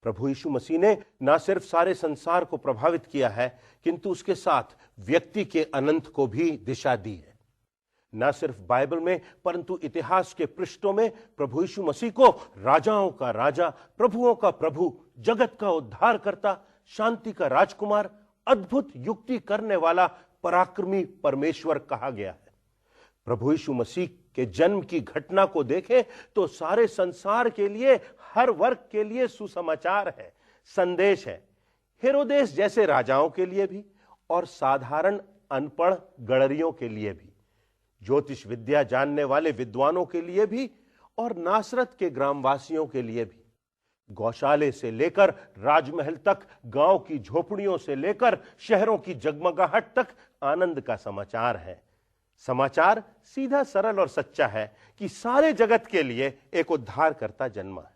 प्रभु यीशु मसीह ने न सिर्फ सारे संसार को प्रभावित किया है, किंतु उसके साथ व्यक्ति के अनंत को भी दिशा दी है। न सिर्फ बाइबल में परंतु इतिहास के पृष्ठों में प्रभु यीशु मसीह को राजाओं का राजा, प्रभुओं का प्रभु, जगत का उद्धारकर्ता, शांति का राजकुमार, अद्भुत युक्ति करने वाला पराक्रमी परमेश्वर कहा गया है। प्रभु यीशु मसीह के जन्म की घटना को देखें तो सारे संसार के लिए, हर वर्ग के लिए सुसमाचार है, संदेश है। हेरोदेस जैसे राजाओं के लिए भी और साधारण अनपढ़ गड़रियों के लिए भी, ज्योतिष विद्या जानने वाले विद्वानों के लिए भी और नासरत के ग्रामवासियों के लिए भी, गौशाले से लेकर राजमहल तक, गांव की झोपड़ियों से लेकर शहरों की जगमगाहट तक आनंद का समाचार है। समाचार सीधा, सरल और सच्चा है कि सारे जगत के लिए एक उद्धारकर्ता जन्मा है।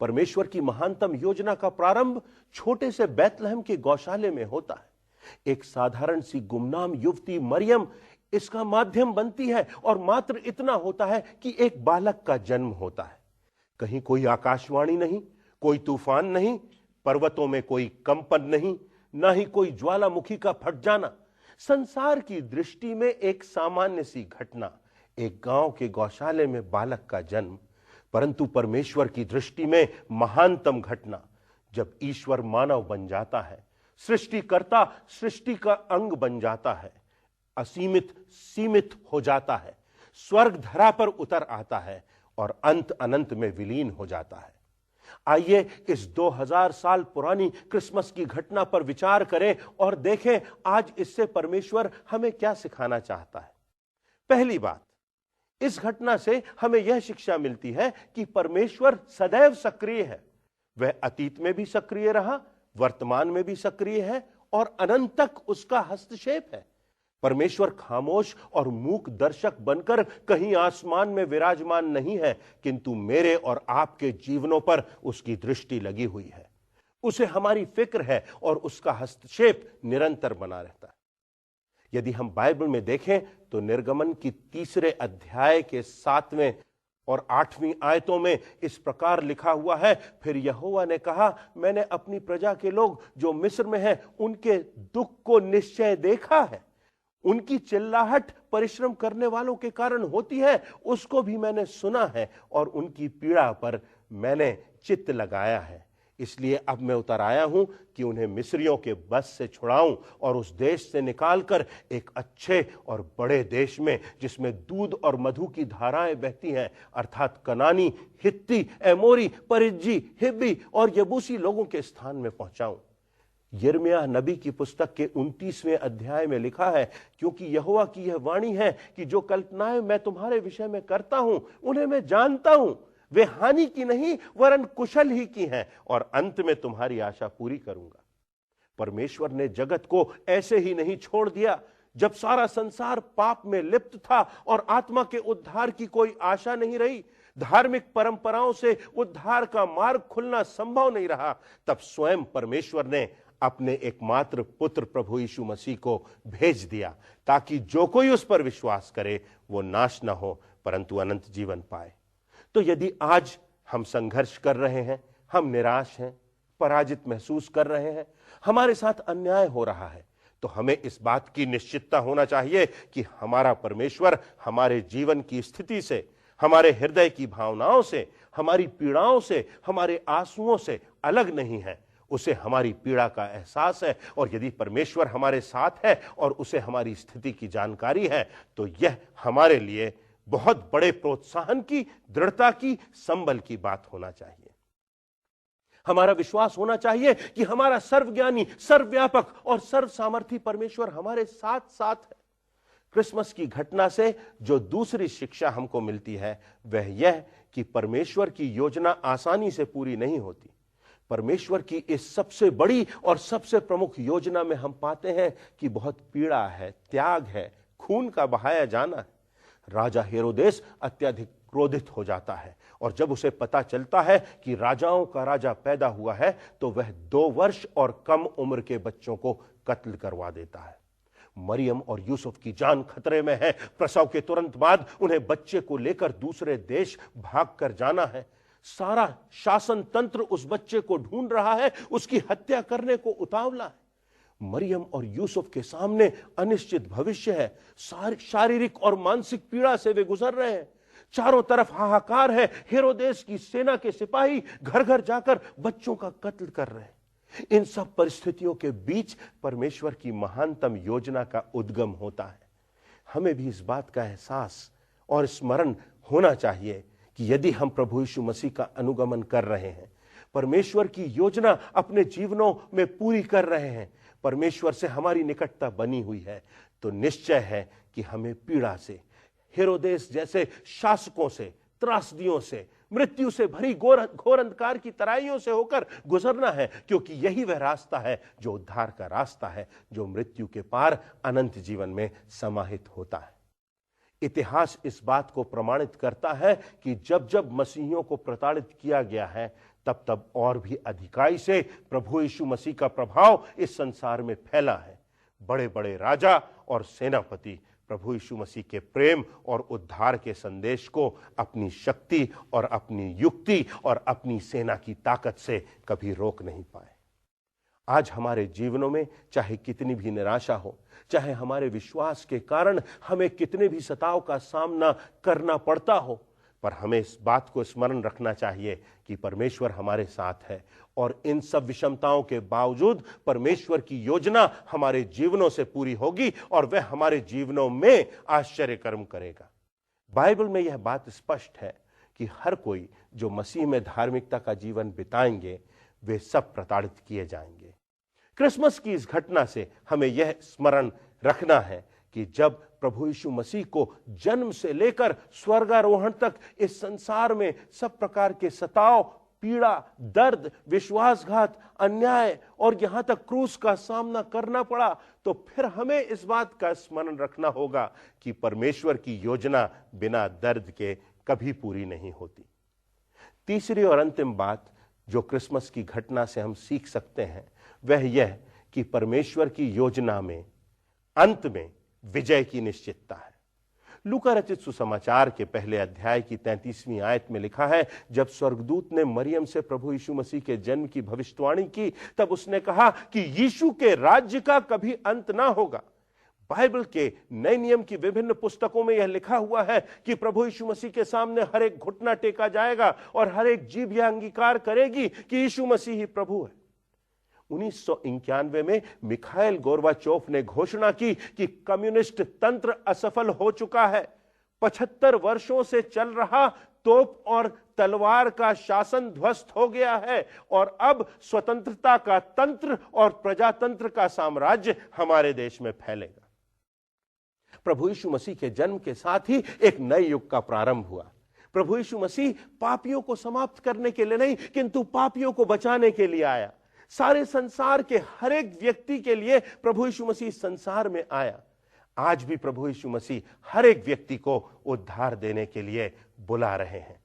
परमेश्वर की महानतम योजना का प्रारंभ छोटे से बैतलहम के गौशाले में होता है। एक साधारण सी गुमनाम युवती मरियम इसका माध्यम बनती है और मात्र इतना होता है कि एक बालक का जन्म होता है। कहीं कोई आकाशवाणी नहीं, कोई तूफान नहीं, पर्वतों में कोई कंपन नहीं, ना ही कोई ज्वालामुखी का फट जाना। संसार की दृष्टि में एक सामान्य सी घटना, एक गांव के गौशाले में बालक का जन्म, परंतु परमेश्वर की दृष्टि में महानतम घटना जब ईश्वर मानव बन जाता है, सृष्टिकर्ता सृष्टि का अंग बन जाता है, असीमित सीमित हो जाता है, स्वर्ग धरा पर उतर आता है और अंत अनंत में विलीन हो जाता है। आइए इस 2000 साल पुरानी क्रिसमस की घटना पर विचार करें और देखें आज इससे परमेश्वर हमें क्या सिखाना चाहता है। पहली बात, इस घटना से हमें यह शिक्षा मिलती है कि परमेश्वर सदैव सक्रिय है। वह अतीत में भी सक्रिय रहा, वर्तमान में भी सक्रिय है और अनंत तक उसका हस्तक्षेप है। परमेश्वर खामोश और मूक दर्शक बनकर कहीं आसमान में विराजमान नहीं है, किंतु मेरे और आपके जीवनों पर उसकी दृष्टि लगी हुई है। उसे हमारी फिक्र है और उसका हस्तक्षेप निरंतर बना रहता है। यदि हम बाइबल में देखें तो निर्गमन की 3 अध्याय के 7वें और 8वीं आयतों में इस प्रकार लिखा हुआ है, फिर यहोवा ने कहा, मैंने अपनी प्रजा के लोग जो मिस्र में हैं उनके दुख को निश्चय देखा है। उनकी चिल्लाहट परिश्रम करने वालों के कारण होती है, उसको भी मैंने सुना है और उनकी पीड़ा पर मैंने चित्त लगाया है। इसलिए अब मैं उतर आया हूं कि उन्हें मिस्रियों के बस से छुड़ाऊं और उस देश से निकालकर एक अच्छे और बड़े देश में, जिसमें दूध और मधु की धाराएं बहती हैं, अर्थात कनानी, हित्ती, एमोरी, परिज्जी, हिब्बी और यबूसी लोगों के स्थान में पहुंचाऊं। यिर्मयाह नबी की पुस्तक के 29वें अध्याय में लिखा है, क्योंकि यहोवा की यह वाणी है कि जो कल्पनाएं मैं तुम्हारे विषय में करता हूं उन्हें मैं जानता हूं, वे हानि की नहीं वरन कुशल ही की हैं और अंत में तुम्हारी आशा पूरी करूंगा। परमेश्वर ने जगत को ऐसे ही नहीं छोड़ दिया। जब सारा संसार पाप में लिप्त था और आत्मा के उद्धार की कोई आशा नहीं रही, धार्मिक परंपराओं से उद्धार का मार्ग खुलना संभव नहीं रहा, तब स्वयं परमेश्वर ने अपने एकमात्र पुत्र प्रभु यीशु मसीह को भेज दिया, ताकि जो कोई उस पर विश्वास करे वो नाश न हो परंतु अनंत जीवन पाए। तो यदि आज हम संघर्ष कर रहे हैं, हम निराश हैं, पराजित महसूस कर रहे हैं, हमारे साथ अन्याय हो रहा है, तो हमें इस बात की निश्चितता होना चाहिए कि हमारा परमेश्वर हमारे जीवन की स्थिति से, हमारे हृदय की भावनाओं से, हमारी पीड़ाओं से, हमारे आंसुओं से अलग नहीं है। उसे हमारी पीड़ा का एहसास है और यदि परमेश्वर हमारे साथ है और उसे हमारी स्थिति की जानकारी है, तो यह हमारे लिए बहुत बड़े प्रोत्साहन की, दृढ़ता की, संबल की बात होना चाहिए। हमारा विश्वास होना चाहिए कि हमारा सर्वज्ञानी, सर्वव्यापक और सर्वसामर्थी परमेश्वर हमारे साथ साथ है। क्रिसमस की घटना से जो दूसरी शिक्षा हमको मिलती है वह यह कि परमेश्वर की योजना आसानी से पूरी नहीं होती। परमेश्वर की इस सबसे बड़ी और सबसे प्रमुख योजना में हम पाते हैं कि बहुत पीड़ा है, त्याग है, खून का बहाया जाना है। राजा हेरोदेस अत्यधिक क्रोधित हो जाता है और जब उसे पता चलता है कि राजाओं का राजा पैदा हुआ है तो वह 2 वर्ष और कम उम्र के बच्चों को कत्ल करवा देता है। मरियम और यूसुफ की जान खतरे में है। प्रसव के तुरंत बाद उन्हें बच्चे को लेकर दूसरे देश भाग कर जाना है। सारा शासन तंत्र उस बच्चे को ढूंढ रहा है, उसकी हत्या करने को उतावला है। मरियम और यूसुफ के सामने अनिश्चित भविष्य है। शारीरिक और मानसिक पीड़ा से वे गुजर रहे हैं। चारों तरफ हाहाकार है। हेरोदेस की सेना के सिपाही घर घर जाकर बच्चों का कत्ल कर रहे हैं। इन सब परिस्थितियों के बीच परमेश्वर की महानतम योजना का उद्गम होता है। हमें भी इस बात का एहसास और स्मरण होना चाहिए कि यदि हम प्रभु यीशु मसीह का अनुगमन कर रहे हैं, परमेश्वर की योजना अपने जीवनों में पूरी कर रहे हैं, परमेश्वर से हमारी निकटता बनी हुई है, तो निश्चय है कि हमें पीड़ा से, हेरोदेस जैसे शासकों से, त्रासदियों से, मृत्यु से भरी घोर अंधकार की तराइयों से होकर गुजरना है, क्योंकि यही वह रास्ता है जो उद्धार का रास्ता है, जो मृत्यु के पार अनंत जीवन में समाहित होता है। इतिहास इस बात को प्रमाणित करता है कि जब जब मसीहियों को प्रताड़ित किया गया है, तब तब और भी अधिकाई से प्रभु यीशु मसीह का प्रभाव इस संसार में फैला है। बड़े बड़े राजा और सेनापति प्रभु यीशु मसीह के प्रेम और उद्धार के संदेश को अपनी शक्ति और अपनी युक्ति और अपनी सेना की ताकत से कभी रोक नहीं पाए। आज हमारे जीवनों में चाहे कितनी भी निराशा हो, चाहे हमारे विश्वास के कारण हमें कितने भी सताव का सामना करना पड़ता हो, पर हमें इस बात को स्मरण रखना चाहिए कि परमेश्वर हमारे साथ है और इन सब विषमताओं के बावजूद परमेश्वर की योजना हमारे जीवनों से पूरी होगी और वह हमारे जीवनों में आश्चर्य कर्म करेगा। बाइबल में यह बात स्पष्ट है कि हर कोई जो मसीह में धार्मिकता का जीवन बिताएंगे, वे सब प्रताड़ित किए जाएंगे। क्रिसमस की इस घटना से हमें यह स्मरण रखना है कि जब प्रभु यीशु मसीह को जन्म से लेकर स्वर्गारोहण तक इस संसार में सब प्रकार के सताव, पीड़ा, दर्द, विश्वासघात, अन्याय और यहां तक क्रूस का सामना करना पड़ा, तो फिर हमें इस बात का स्मरण रखना होगा कि परमेश्वर की योजना बिना दर्द के कभी पूरी नहीं होती। तीसरी और अंतिम बात जो क्रिसमस की घटना से हम सीख सकते हैं, वह यह कि परमेश्वर की योजना में अंत में विजय की निश्चितता है। लूका रचित सुसमाचार के पहले अध्याय की 33वीं आयत में लिखा है, जब स्वर्गदूत ने मरियम से प्रभु यीशु मसीह के जन्म की भविष्यवाणी की, तब उसने कहा कि यीशु के राज्य का कभी अंत ना होगा। बाइबल के नए नियम की विभिन्न पुस्तकों में यह लिखा हुआ है कि प्रभु यीशु मसीह के सामने हर एक घुटना टेका जाएगा और हर एक जीभ यह अंगीकार करेगी कि यीशु मसीह ही प्रभु है। 1991 में मिखाइल गोर्बाचोव ने घोषणा की कि कम्युनिस्ट तंत्र असफल हो चुका है। 75 वर्षों से चल रहा तोप और तलवार का शासन ध्वस्त हो गया है और अब स्वतंत्रता का तंत्र और प्रजातंत्र का साम्राज्य हमारे देश में फैलेगा। प्रभु यीशु मसीह के जन्म के साथ ही एक नए युग का प्रारंभ हुआ। प्रभु यीशु मसीह पापियों को समाप्त करने के लिए नहीं, किंतु पापियों को बचाने के लिए आया। सारे संसार के हर एक व्यक्ति के लिए प्रभु यीशु मसीह संसार में आया। आज भी प्रभु यीशु मसीह हर एक व्यक्ति को उद्धार देने के लिए बुला रहे हैं।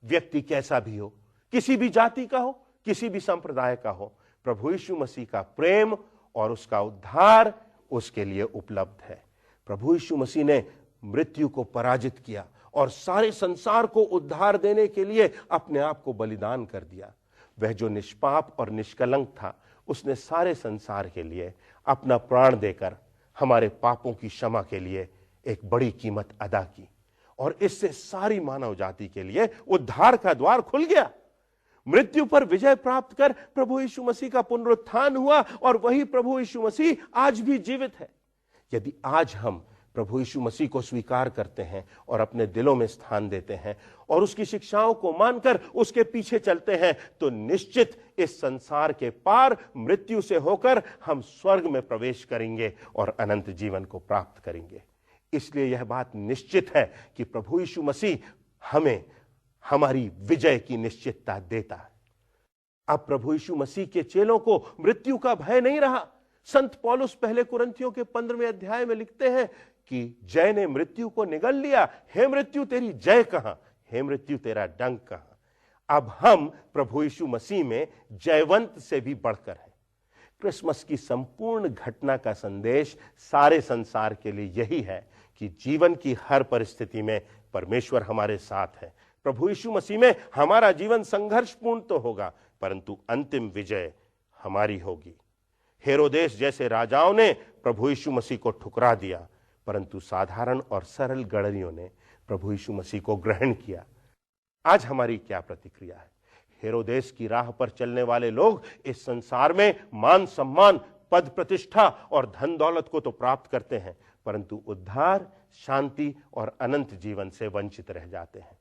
व्यक्ति कैसा भी हो, किसी भी जाति का हो, किसी भी संप्रदाय का हो, प्रभु यीशु मसीह का प्रेम और उसका उद्धार उसके लिए उपलब्ध है। प्रभु यीशु मसीह ने मृत्यु को पराजित किया और सारे संसार को उद्धार देने के लिए अपने आप को बलिदान कर दिया। वह जो निष्पाप और निष्कलंक था, उसने सारे संसार के लिए अपना प्राण देकर हमारे पापों की क्षमा के लिए एक बड़ी कीमत अदा की और इससे सारी मानव जाति के लिए उद्धार का द्वार खुल गया। मृत्यु पर विजय प्राप्त कर प्रभु यीशु मसीह का पुनरुत्थान हुआ और वही प्रभु यीशु मसीह आज भी जीवित है। यदि आज हम प्रभु यीशु मसीह को स्वीकार करते हैं और अपने दिलों में स्थान देते हैं और उसकी शिक्षाओं को मानकर उसके पीछे चलते हैं, तो निश्चित इस संसार के पार मृत्यु से होकर हम स्वर्ग में प्रवेश करेंगे और अनंत जीवन को प्राप्त करेंगे। इसलिए यह बात निश्चित है कि प्रभु यीशु मसीह हमें हमारी विजय की निश्चितता देता है। अब प्रभु यीशु मसीह के चेलों को मृत्यु का भय नहीं रहा। संत पौलुस पहले कुरिन्थियों के 15वें अध्याय में लिखते हैं कि जय ने मृत्यु को निगल लिया, हे मृत्यु तेरी जय कहां, हे मृत्यु तेरा डंक कहां। अब हम प्रभु यीशु मसीह में जयवंत से भी बढ़कर हैं। क्रिसमस की संपूर्ण घटना का संदेश सारे संसार के लिए यही है कि जीवन की हर परिस्थिति में परमेश्वर हमारे साथ है। प्रभु यीशु मसीह में हमारा जीवन संघर्षपूर्ण तो होगा, परंतु अंतिम विजय हमारी होगी। हेरोदेस जैसे राजाओं ने प्रभु यीशु मसीह को ठुकरा दिया, परंतु साधारण और सरल गड़रियों ने प्रभु यीशु मसीह को ग्रहण किया। आज हमारी क्या प्रतिक्रिया है? हेरोदेस की राह पर चलने वाले लोग इस संसार में मान सम्मान, पद प्रतिष्ठा और धन दौलत को तो प्राप्त करते हैं, परंतु उद्धार, शांति और अनंत जीवन से वंचित रह जाते हैं।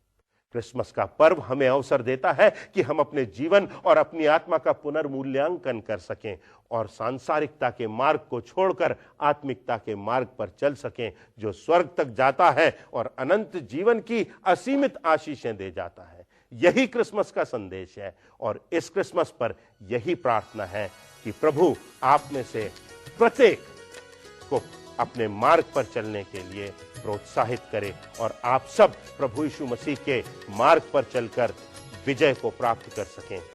क्रिसमस का पर्व हमें अवसर देता है कि हम अपने जीवन और अपनी आत्मा का पुनर्मूल्यांकन कर सकें और सांसारिकता के मार्ग को छोड़कर आत्मिकता के मार्ग पर चल सकें, जो स्वर्ग तक जाता है और अनंत जीवन की असीमित आशीषें दे जाता है। यही क्रिसमस का संदेश है और इस क्रिसमस पर यही प्रार्थना है कि प्रभु आप में से प्रत्येक को अपने मार्ग पर चलने के लिए प्रोत्साहित करे और आप सब प्रभु यीशु मसीह के मार्ग पर चलकर विजय को प्राप्त कर सकें।